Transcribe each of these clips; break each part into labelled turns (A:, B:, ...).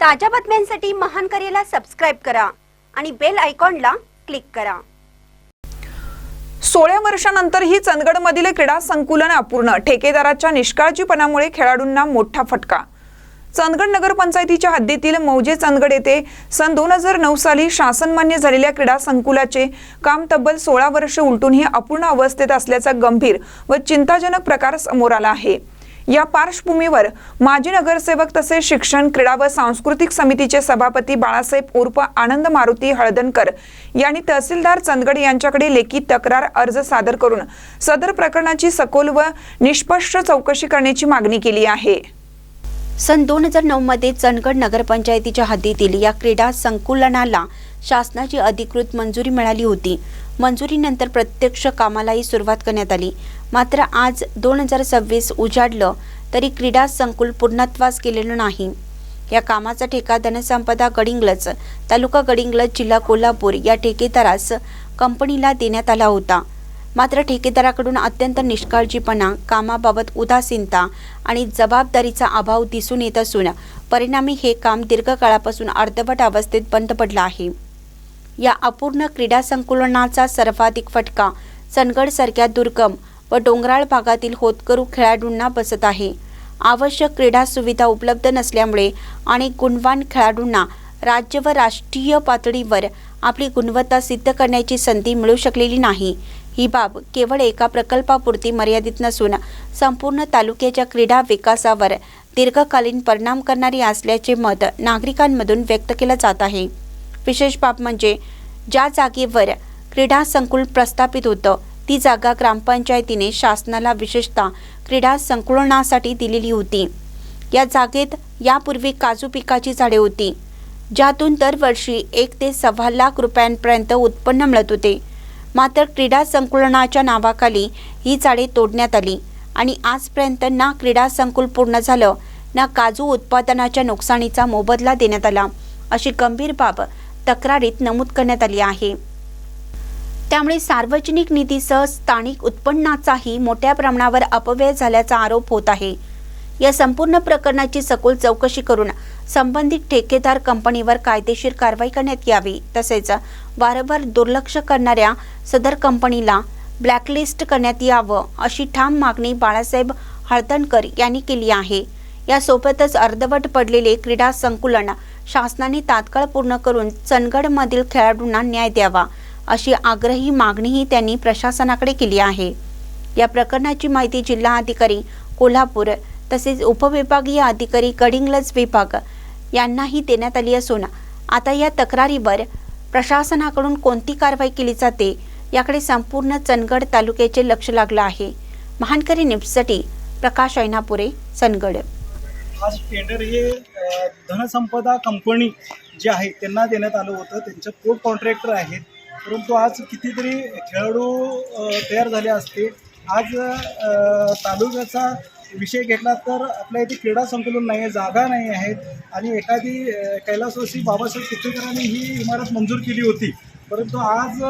A: ताज्या बातम्यांसाठी महान करेला सबस्क्राइब करा आणि बेल आयकॉनला क्लिक करा।
B: 16 वर्षांनंतरही चंदगडमधील क्रीडा संकुलन अपूर्ण, ठेकेदाराच्या निष्काळजीपणामुळे खेळाडूंना मोठा फटका। चंदगड नगरपंचायतीच्या हद्दीतील मौजे चंदगड येथे सन 2009 साली शासनमान्य झालेल्या क्रीडा संकुलाचे काम तब्बल 16 वर्षे उलटूनही अपूर्ण अवस्थेत असल्याचा गंभीर व चिंताजनक प्रकार समोर आला आहे। या पार्श्वभूमीवर माजी नगरसेवक तसेच शिक्षण, क्रीडा व सांस्कृतिक समितीचे सभापती बाळासाहेब उर्फ आनंद मारुती हळदणकर यांनी तहसीलदार चंदगड यांच्याकडे लेखी तक्रार अर्ज सादर करून सदर प्रकरणाची सखोल व निष्पक्ष चौकशी करण्याची मागणी केली आहे।
C: सन 2009 मध्ये चंदगड नगरपंचायतीच्या हद्दीतील या क्रीडा संकुलनाला शासनाची अधिकृत मंजुरी मिळाली होती। मंजुरीनंतर प्रत्यक्ष कामालाही सुरुवात करण्यात आली। मात्र आज 2026 उजाडलं तरी क्रीडा संकुल पूर्णत्वास गेलेलं नाही। या कामाचा ठेका धनसंपदा गडिंग्लज, तालुका गडिंग्लज, जिल्हा कोल्हापूर या ठेकेदारास कंपनीला देण्यात आला होता। मात्र ठेकेदाराकडून अत्यंत निष्काळजीपणा, कामाबाबत उदासीनता आणि जबाबदारीचा अभाव दिसून येत असून परिणामी हे काम दीर्घकाळापासून अर्धवट अवस्थेत बंद पडलं आहे। या अपूर्ण क्रीडा संकुलनाचा सर्वाधिक फटका चंदगडसारख्या दुर्गम व डोंगराळ भागातील होतकरू खेळाडूंना बसत आहे। आवश्यक क्रीडा सुविधा उपलब्ध नसल्यामुळे अनेक गुणवान खेळाडूंना राज्य व राष्ट्रीय पातळीवर आपली गुणवत्ता सिद्ध करण्याची संधी मिळू शकलेली नाही। ही बाब केवळ एका प्रकल्पापुरती मर्यादित नसून संपूर्ण तालुक्याच्या क्रीडा विकासावर दीर्घकालीन परिणाम करणारी असल्याचे मत नागरिकांमधून व्यक्त केलं जात आहे। विशेष बाब म्हणजे ज्या जागेवर क्रीडा संकुल प्रस्थापित होतं ती जागा ग्रामपंचायतीने शासनाला विशेषतः क्रीडा संकुलनासाठी दिलेली होती। या जागेत यापूर्वी काजू पिकाची झाडे होती, ज्यातून दरवर्षी 1 ते 1.25 लाख रुपयांपर्यंत उत्पन्न मिळत होते। मात्र क्रीडा संकुलनाच्या नावाखाली ही झाडे तोडण्यात आली आणि आजपर्यंत ना क्रीडा संकुल पूर्ण झालं ना काजू उत्पादनाच्या नुकसानीचा मोबदला देण्यात आला, अशी गंभीर बाब तक्रारीत नमूद करण्यात आली आहे। त्यामुळे सार्वजनिक निधीसह स्थानिक उत्पन्नाचाही मोठ्या प्रमाणावर अपव्यय झाल्याचा आरोप होत आहे। या संपूर्ण प्रकरणाची सखोल चौकशी करून संबंधित ठेकेदार कंपनीवर कायदेशीर कारवाई करण्यात यावी, तसेच वारंवार दुर्लक्ष करणाऱ्या सदर कंपनीला ब्लॅकलिस्ट करण्यात यावं, अशी ठाम मागणी बाळासाहेब हळदणकर यांनी केली आहे। यासोबतच अर्धवट पडलेले क्रीडा संकुलन शासनाने तात्काळ पूर्ण करून चंदगडमधील खेळाडूंना न्याय द्यावा, अशी आग्रही मागणीही त्यांनी प्रशासनाकडे केली आहे। या प्रकरणाची माहिती जिल्हा अधिकारी कोल्हापूर तसेच उपविभागीय अधिकारी गडिंग्लज विभाग यांनाही देण्यात आली असून आता या तक्रारीवर प्रशासनाकडून कोणती कारवाई केली जाते याकडे संपूर्ण चंदगड तालुक्याचे लक्ष लागलं आहे। महानकरी न्यूजसाठी प्रकाश ऐनापुरे, चंदगड।
D: आज टेंडर हे धनसंपदा कंपनी जे आहे त्यांना देण्यात आलं होतं, त्यांचे कोड कॉन्ट्रॅक्टर आहेत, परंतु आज कितीतरी खेळाडू तयार झाले असते। आज तालुक्याचा विषय घेतला तर आपल्या इथे क्रीडा संकुलन नाही आहे, जागा नाही आहेत आणि एखादी कैलासवासी बाबासाहेब कुचेकरांनी ही इमारत मंजूर केली होती, परंतु आज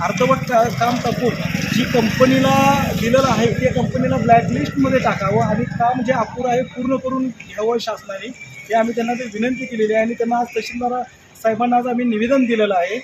D: अर्धवट काम टाकून जी कंपनीला दिलेलं आहे ते कंपनीला ब्लॅकलिस्टमध्ये टाकावं आणि काम जे अपुरं आहे पूर्ण करून घ्यावं शासनाने, हे आम्ही त्यांना ते विनंती केलेली आहे आणि त्यांना आज तहसीलदार साहेबांना आज आम्ही निवेदन दिलेलं आहे।